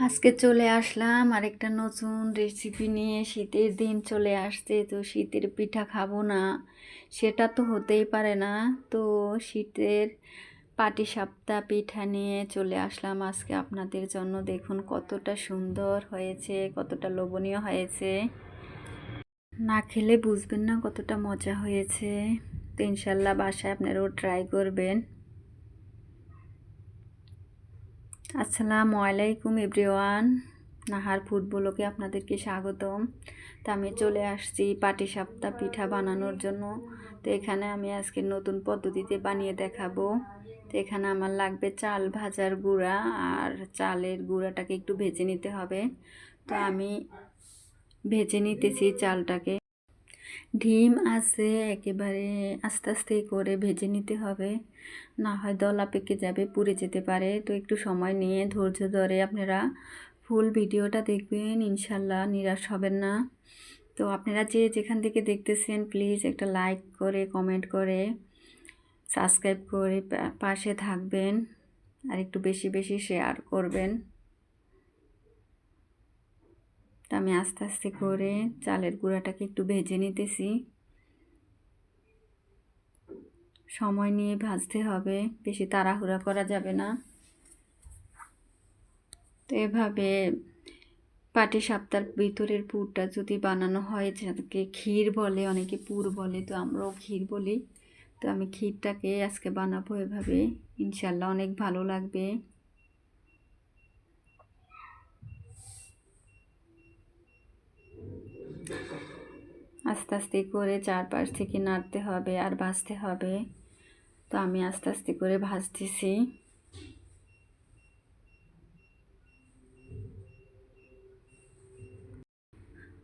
আজকে চলে আসলাম আরেকটা নতুন রেসিপি নিয়ে। শীতের দিন চলে আসছে, তো শীতের পিঠা খাবো না সেটা তো হতেই পারে না। তো শীতের পাটিসাপটা পিঠা নিয়ে চলে আসলাম আজকে আপনাদের জন্য। দেখুন কতটা সুন্দর হয়েছে, কতটা লোভনীয় হয়েছে। না খেলে বুঝবেন না কতটা মজা হয়েছে। তো ইনশাল্লাহ বাসায় আপনারাও ট্রাই করবেন। আসসালামু আলাইকুম এভরিওয়ান, নাহার ফুড ব্লগে আপনাদেরকে স্বাগতম। তো আমি চলে আসছি পাটিসাপটা পিঠা বানানোর জন্য। তো এখানে আমি আজকে নতুন পদ্ধতিতে বানিয়ে দেখাবো। তো এখানে আমার লাগবে চাল ভাজার গুঁড়া, আর চালের গুঁড়াটাকে একটু ভেজে নিতে হবে। তো আমি ভেজে নিতেছি চালটাকে। ডিম আছে একেবারে আস্তে আস্তে করে ভেজে নিতে হবে, না হয় দলা পেকে যাবে, পুড়ে যেতে পারে। তো একটু সময় নিয়ে ধৈর্য ধরে আপনারা ফুল ভিডিওটা দেখবেন, ইনশাল্লাহ নিরাশ হবেন না। তো আপনারা যে যেখান থেকে দেখতেছেন প্লিজ একটা লাইক করে, কমেন্ট করে, সাবস্ক্রাইব করে পাশে থাকবেন, আর একটু বেশি বেশি শেয়ার করবেন। তো আমি আস্তে আস্তে করে চালের গুঁড়াটাকে একটু ভেজে নিতেছি। সময় নিয়ে ভাজতে হবে, বেশি তাড়াহুড়া করা যাবে না। তো এভাবে পাটিসাপটার ভিতরের পুরটা যদি বানানো হয়, যাকে ক্ষীর বলে, অনেকে পুর বলে, তো আমরাও ক্ষীর বলি। তো আমি ক্ষীরটাকে আজকে বানাবো এভাবে, ইনশাল্লাহ অনেক ভালো লাগবে। আস্তে আস্তে করে চারপাশ থেকে নাড়তে হবে আর ভাজতে হবে। তো আমি আস্তে আস্তে করে ভাজতেছি।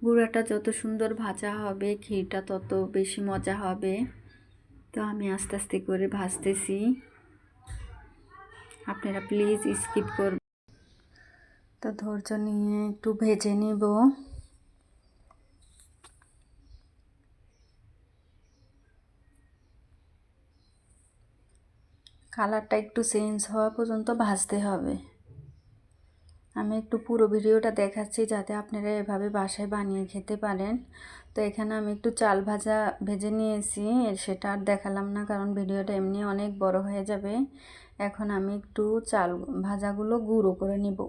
গুঁড়াটা যত সুন্দর ভাজা হবে, ক্ষীরটা তত বেশি মজা হবে। তো আমি আস্তে আস্তে করে ভাজতেছি, আপনারা প্লিজ স্কিপ করবেন। তো ধৈর্য নিয়ে একটু ভেজে নিব। কালারটা একটু চেঞ্জ হওয়া পর্যন্ত ভাজতে হবে। আমি একটু পুরো ভিডিওটা দেখাচ্ছি যাতে আপনারা এভাবে বাসায় বানিয়ে খেতে পারেন। তো এখানে আমি একটু চাল ভাজা ভেজে নিয়েছি, সেটা আর দেখালাম না কারণ ভিডিওটা এমনি অনেক বড় হয়ে যাবে। এখন আমি একটু চাল ভাজাগুলো গুঁড়ো করে নিব।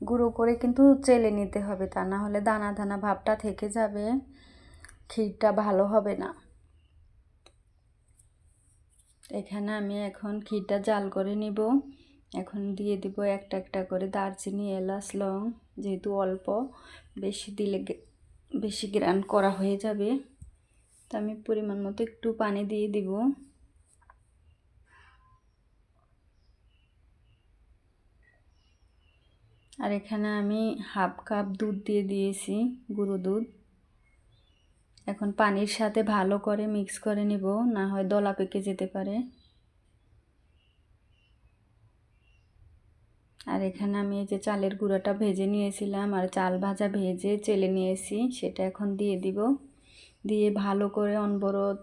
গুঁড়ো করে কিন্তু চেলে নিতে হবে, তা না হলে দানা দানা ভাবটা থেকে যাবে, ক্ষীরটা ভালো হবে না। এখানে আমি এখন ক্ষীরটা জাল করে নিব। এখন দিয়ে দিব একটা একটা করে দারচিনি, এলাচ, লং, যেহেতু অল্প, বেশি দিলে বেশি গ্রান করা হয়ে যাবে। তো আমি পরিমাণ মতো একটু পানি দিয়ে দিব। আর এখানে আমি হাফ কাপ দুধ দিয়ে দিয়েছি, গুঁড়ো দুধ। এখন পানির সাথে ভালো করে মিক্স করে নিব, না হয় দলা পেকে যেতে পারে। আর এখানে আমি এই যে চালের গুঁড়াটা ভেজে নিয়েছিলাম আর চাল ভাজা ভেজে চেলে নিয়েছি, সেটা এখন দিয়ে দিব। দিয়ে ভালো করে অনবরত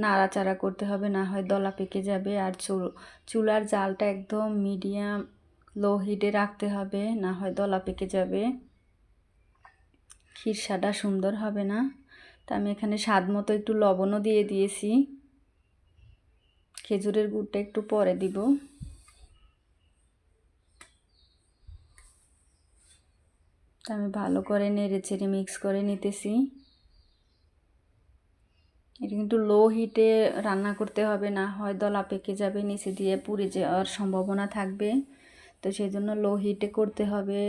নাড়াচাড়া করতে হবে, না হয় দলা পেকে যাবে। আর চুলার জালটা একদম মিডিয়াম লো হিটে রাখতে হবে, না হয় দলা পেকে যাবে, খিরসাটা সুন্দর হবে না। তা আমি এখানে স্বাদ মতো একটু লবণও দিয়ে দিয়েছি। খেজুরের গুড়টা একটু পরে দিব। তা আমি ভালো করে নেড়ে চেড়ে মিক্স করে নিতেছি। এটা কিন্তু লো হিটে রান্না করতে হবে, না হয় দলা পেকে যাবে, নিচে দিয়ে পুড়ে যাওয়ার সম্ভাবনা থাকবে। তো সেই জন্য লো হিটে করতে হবে।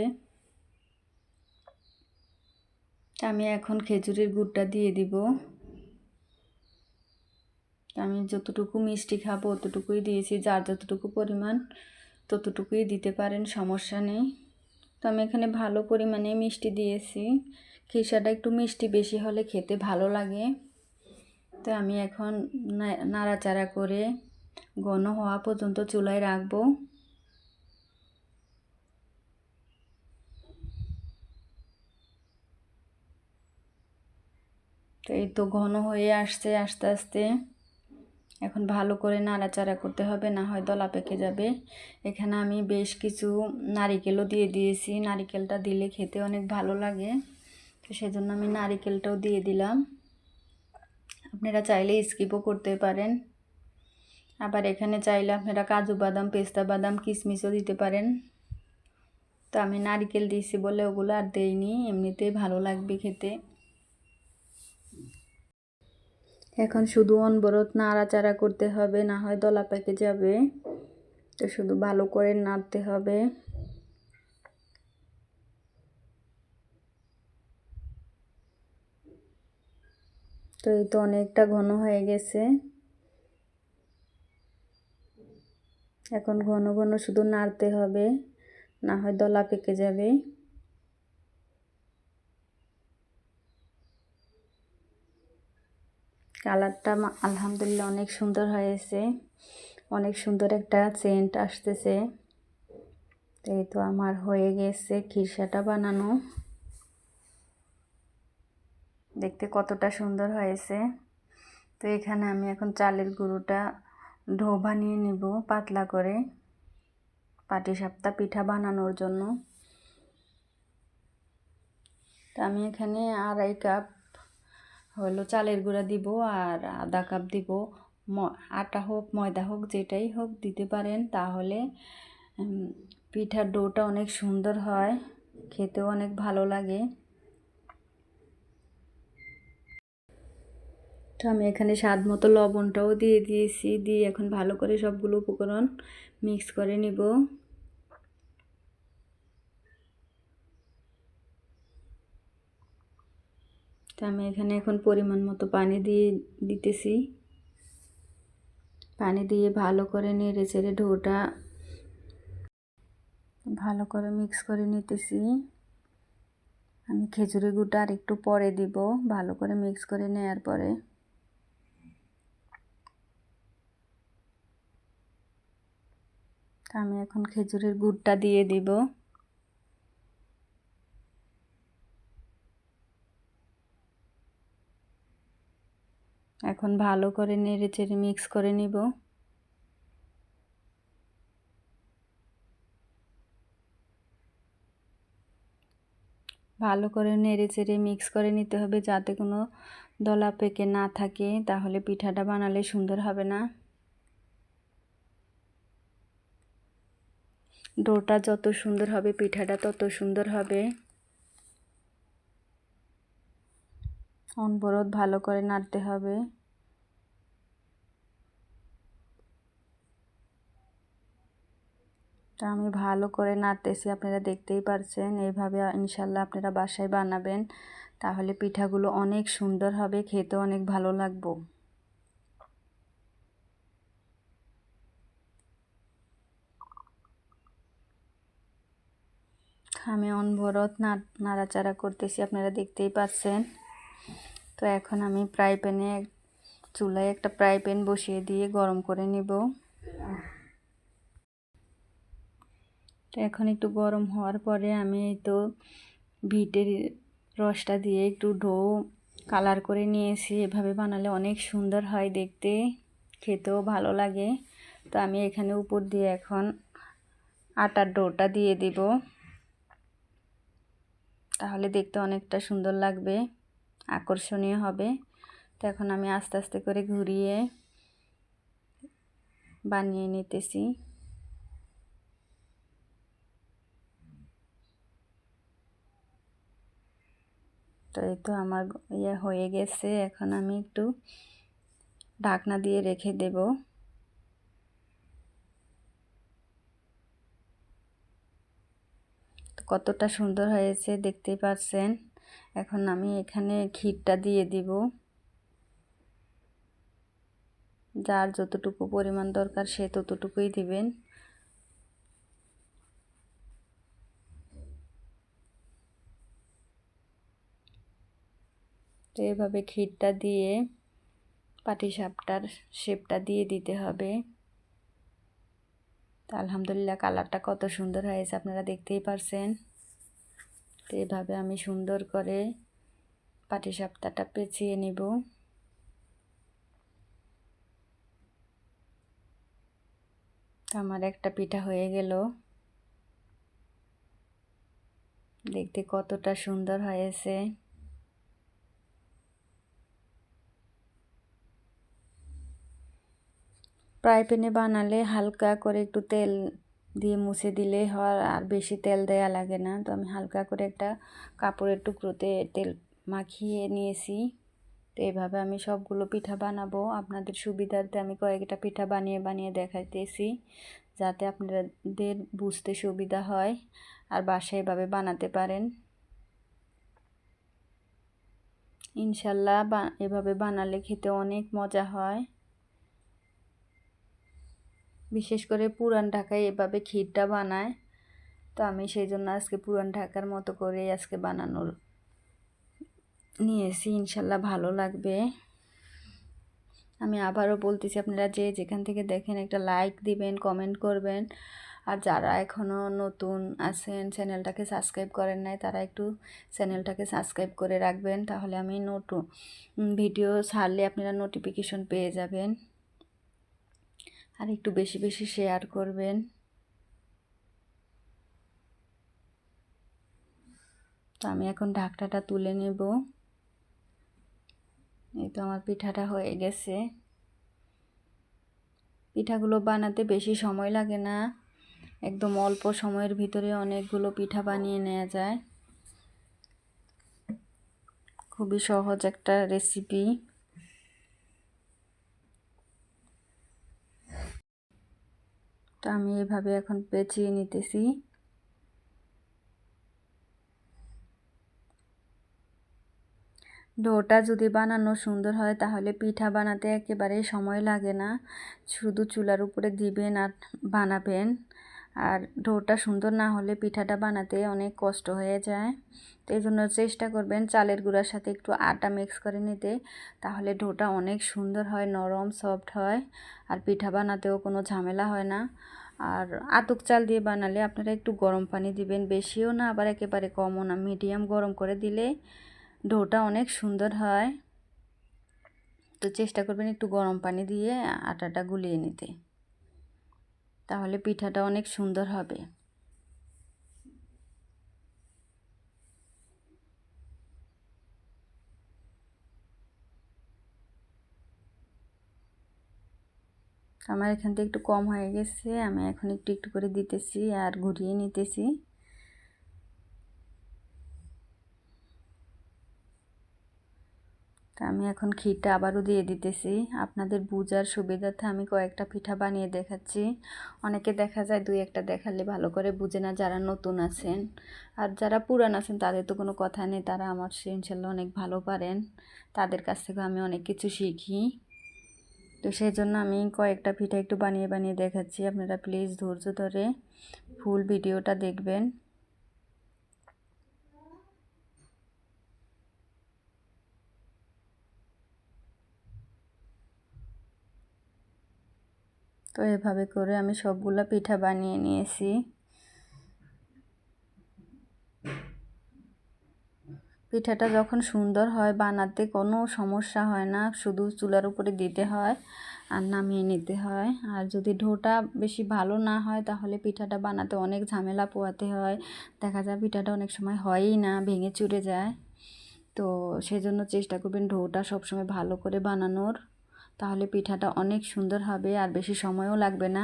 আমি এখন খেজুরের গুড়টা দিয়ে দিব। আমি যতটুকু মিষ্টি খাবো ততটুকুই দিয়েছি, যার যতটুকু পরিমাণ ততটুকুই দিতে পারেন, সমস্যা নেই। তো আমি এখানে ভালো পরিমাণে মিষ্টি দিয়েছি, খিরসাটা একটু মিষ্টি বেশি হলে খেতে ভালো লাগে। তো আমি এখন নাড়াচাড়া করে ঘন হওয়া পর্যন্ত চুলায় রাখবো। তো এই তো ঘন হয়ে আসছে আস্তে আস্তে। এখন ভালো করে নাড়াচাড়া করতে হবে, না হয় দলা পেকে যাবে। এখানে আমি বেশ কিছু নারিকেলও দিয়ে দিয়েছি, নারিকেলটা দিলে খেতে অনেক ভালো লাগে, তো সেজন্য আমি নারিকেলটাও দিয়ে দিলাম। আপনারা চাইলে স্কিপও করতে পারেন, আবার এখানে চাইলে আপনারা কাজু বাদাম, পেস্তা বাদাম, কিশমিশও দিতে পারেন। তো আমি নারিকেল দিয়েছি বলে ওগুলো আর দেইনি, এমনিতেই ভালো লাগবে খেতে। এখন শুধু অনবরত নাড়াচাড়া করতে হবে, না হয় দলা পেকে যাবে। তো শুধু ভালো করে নাড়তে হবে। তো এই তো অনেকটা ঘন হয়ে গেছে। এখন ঘন ঘন শুধু নাড়তে হবে, না হয় দলা পেকে যাবে। কালারটা আলহামদুলিল্লাহ অনেক সুন্দর হয়েছে, অনেক সুন্দর একটা সেন্ট আসতেছে। এই তো আমার হয়ে গেছে খিরসাটা বানানো, দেখতে কতটা সুন্দর হয়েছে। তো এখানে আমি এখন চালের গুঁড়োটা ডো বানিয়ে নিব পাতলা করে পাটিসাপটা পিঠা বানানোর জন্য। তো আমি এখানে 2.5 কাপ হলো চালের গুঁড়া দিব, আর আধা কাপ দিব আটা হোক ময়দা হোক যেটাই হোক দিতে পারেন, তাহলে পিঠার ডোটা অনেক সুন্দর হয়, খেতেও অনেক ভালো লাগে। তো আমি এখানে স্বাদ মতো লবণটাও দিয়ে দিয়েছি, দিয়ে এখন ভালো করে সবগুলো উপকরণ মিক্স করে নিব। তো আমি এখানে এখন পরিমাণ মতো পানি দিয়ে দিতেছি, পানি দিয়ে ভালো করে নেড়ে চেড়ে ডোটা ভালো করে মিক্স করে নিতেছি। আমি খেজুরের গুঁড়টা আর একটু পরে দিব, ভালো করে মিক্স করে নেওয়ার পরে। আমি এখন খেজুরের গুড়টা দিয়ে দিব। এখন ভালো করে নেড়ে চেড়ে মিক্স করে নিব। ভালো করে নেড়ে চেড়ে মিক্স করে নিতে হবে, যাতে কোনো দলা পেকে না থাকে, তাহলে পিঠাটা বানালে সুন্দর হবে না। ডোটা যত সুন্দর হবে পিঠাটা তত সুন্দর হবে। অনবরত ভালো করে নাড়তে হবে। তা আমি ভালো করে নাড়তেছি, আপনারা দেখতেই পারছেন। এইভাবে ইনশাল্লাহ আপনারা বাসায় বানাবেন, তাহলে পিঠাগুলো অনেক সুন্দর হবে, খেতে অনেক ভালো লাগবে। আমি অনবরত নাড়াচাড়া করতেছি, আপনারা দেখতেই পাচ্ছেন। তো এখন আমি চুলায় একটা ফ্রাই প্যান বসিয়ে দিয়ে গরম করে নিব। তো এখন একটু গরম হওয়ার পরে আমি তো বিটের রসটা দিয়ে একটু ডো কালার করে নিয়েছি। এভাবে বানালে অনেক সুন্দর হয় দেখতে, খেতেও ভালো লাগে। তো আমি এখানে উপর দিয়ে এখন আটার ডোটা দিয়ে দিব, তাহলে দেখতে অনেকটা সুন্দর লাগবে, আকর্ষণীয় হবে। তো এখন আমি আস্তে আস্তে করে ঘুরিয়ে বানিয়ে নিতেছি। তো এই তো আমার হয়ে গেছে, এখন আমি একটু ঢাকনা দিয়ে রেখে দেব। তো কতটা সুন্দর হয়েছে দেখতেই পাচ্ছেন। এখন আমি এখানে ক্ষীরটা দিয়ে দিব, যার যতটুকু পরিমাণ দরকার সে ততটুকুই দিবেন। তো এভাবে ক্ষীরটা দিয়ে পাটিসাপটার শেপটা দিয়ে দিতে হবে। তো আলহামদুলিল্লাহ কালারটা কত সুন্দর হয়েছে আপনারা দেখতেই পারছেন। তো এভাবে আমি সুন্দর করে পাটিসাপটাটা পেঁচিয়ে নিব। আমার একটা পিঠা হয়ে গেল, দেখতে কতটা সুন্দর হয়েছে। ফ্রাই প্যানে বানালে হালকা করে একটু তেল দিয়ে মুছে দিলে হয়, আর বেশি তেল দেয়া লাগে না। তো আমি হালকা করে একটা কাপড়ের টুকরোতে তেল মাখিয়ে নিয়েছি। তো এইভাবে আমি সবগুলো পিঠা বানাবো। আপনাদের সুবিধার্থে আমি কয়েকটা পিঠা বানিয়ে বানিয়ে দেখাইতেছি, যাতে আপনাদের বুঝতে সুবিধা হয় আর বাসায় এভাবে বানাতে পারেন। ইনশাল্লাহ এভাবে বানালে খেতে অনেক মজা হয়। বিশেষ করে পুরান ঢাকায় এভাবে ক্ষীরটা বানায়। তো আমি সেই জন্য আজকে পুরান ঢাকার মতো করে আজকে বানানোর নিয়েছি। ইনশাল্লাহ ভালো লাগবে। আমি আবারও বলতেছি, আপনারা যে যেখান থেকে দেখেন একটা লাইক দিবেন, কমেন্ট করবেন। আর যারা এখনও নতুন আছেন, চ্যানেলটাকে সাবস্ক্রাইব করেন নাই, তারা একটু চ্যানেলটাকে সাবস্ক্রাইব করে রাখবেন। তাহলে আমি নতুন ভিডিও ছাড়লে আপনারা নোটিফিকেশন পেয়ে যাবেন। আর একটু বেশি বেশি শেয়ার করবেন। তো আমি এখন ঢাকনাটা তুলে নেব। এই তো আমার পিঠাটা হয়ে গেছে। পিঠাগুলো বানাতে বেশি সময় লাগে না, একদম অল্প সময়ের ভিতরে অনেকগুলো পিঠা বানিয়ে নেওয়া যায়। খুবই সহজ একটা রেসিপি। তো আমি এভাবে এখন পেঁচিয়ে নিতেছি। ডোটা যদি বানানো সুন্দর হয় তাহলে পিঠা বানাতে একেবারেই সময় লাগে না, শুধু চুলার উপরে দিবেন আর বানাবেন। আর ডোটা সুন্দর না হলে পিঠাটা বানাতে অনেক কষ্ট হয়ে যায়। তো এই জন্য চেষ্টা করবেন চালের গুঁড়ার সাথে একটু আটা মিক্স করে নিতে, তাহলে ডোটা অনেক সুন্দর হয়, নরম সফট হয়, আর পিঠা বানাতেও কোনো ঝামেলা হয় না। আর আতপ চাল দিয়ে বানালে আপনারা একটু গরম পানি দিবেন, বেশিও না আবার একেবারে কমও না, মিডিয়াম গরম করে দিলে ডোটা অনেক সুন্দর হয়। তো চেষ্টা করবেন একটু গরম পানি দিয়ে আটাটা গুলিয়ে নিতে, তাহলে পিঠাটা অনেক সুন্দর হবে। আমার এখান থেকে একটু কম হয়ে গেছে, আমি এখন একটু একটু করে দিতেছি আর ঘুরিয়ে নিতেছি। তা আমি এখন ক্ষীরটা আবারও দিয়ে দিতেছি। আপনাদের বুঝার সুবিধার্থে আমি কয়েকটা পিঠা বানিয়ে দেখাচ্ছি। অনেকে দেখা যায় দুই একটা দেখালে ভালো করে বুঝে না, যারা নতুন আছেন। আর যারা পুরান আছেন তাদের তো কোনো কথা নেই, তারা আমার সে ইনশাল্লাহ অনেক ভালো পারেন। তাদের কাছ থেকে আমি অনেক কিছু শিখি। তো সেই জন্য আমি কয়েকটা পিঠা একটু বানিয়ে বানিয়ে দেখাচ্ছি। আপনারা প্লিজ ধৈর্য ধরে ফুল ভিডিওটা দেখবেন। তো এভাবে করে আমি সবগুলো পিঠা বানিয়ে নিয়েছি। পিঠাটা যখন সুন্দর হয় বানাতে কোনো সমস্যা হয় না, শুধু চুলার উপরে দিতে হয় আর নামিয়ে নিতে হয়। আর যদি ডোটা বেশি ভালো না হয় তাহলে পিঠাটা বানাতে অনেক ঝামেলা পোহাতে হয়, দেখা যায় পিঠাটা অনেক সময় হয়ই না, ভেঙে চুরে যায়। তো সেজন্য চেষ্টা করবেন ডোটা সবসময় ভালো করে বানানোর, তাহলে পিঠাটা অনেক সুন্দর হবে আর বেশি সময়ও লাগবে না।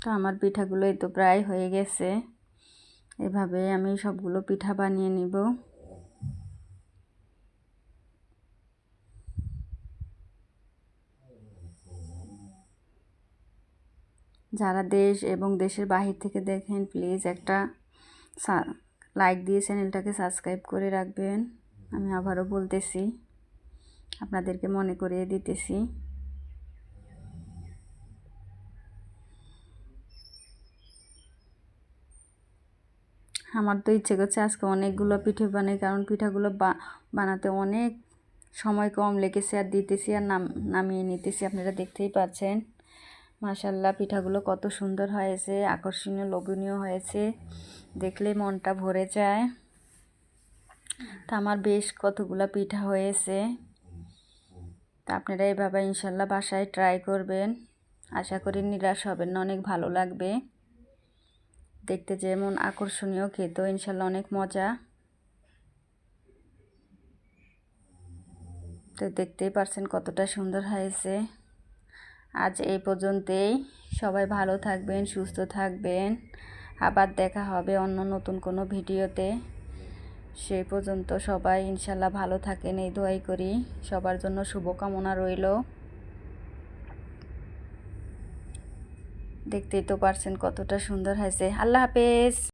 তো আমার পিঠাগুলো এই তো প্রায় হয়ে গেছে। এভাবে আমি সবগুলো পিঠা বানিয়ে নিব। যারা দেশ এবং দেশের বাহির থেকে দেখেন প্লিজ একটা লাইক দিয়ে চ্যানেলটাকে সাবস্ক্রাইব করে রাখবেন। আমি আবারও বলতেছি, আপনাদেরকে মনে করিয়ে দিতেছি। আমার তো ইচ্ছে করছে আজকে অনেকগুলো পিঠে বানাই, কারণ পিঠাগুলো বানাতে অনেক সময় কম লেগেছে, আর দিতেছি আর নামিয়ে নিতেছি, আপনারা দেখতেই পাচ্ছেন। মাশাল্লাহ পিঠাগুলো কত সুন্দর হয়েছে, আকর্ষণীয় লোভনীয় হয়েছে, দেখলে মনটা ভরে যায়। তা আমার বেশ কতগুলো পিঠা হয়েছে। তা আপনারা এইভাবে ইনশাল্লাহ বাসায় ট্রাই করবেন, আশা করি নিরাশ হবেন না, অনেক ভালো লাগবে। দেখতে যেমন আকর্ষণীয়, খেতেও ইনশাল্লাহ অনেক মজা। তো দেখতেই পারছেন কতটা সুন্দর হয়েছে। আজ এই পর্যন্তই, সবাই ভালো থাকবেন, সুস্থ থাকবেন। আবার দেখা হবে অন্য নতুন কোনো ভিডিওতে। সেই পর্যন্ত সবাই ইনশাল্লাহ ভালো থাকেন, এই দোয়াই করি। সবার জন্য শুভকামনা রইল। দেখতেই তো পারছেন কতটা সুন্দর হয়েছে। আল্লাহ হাফেজ।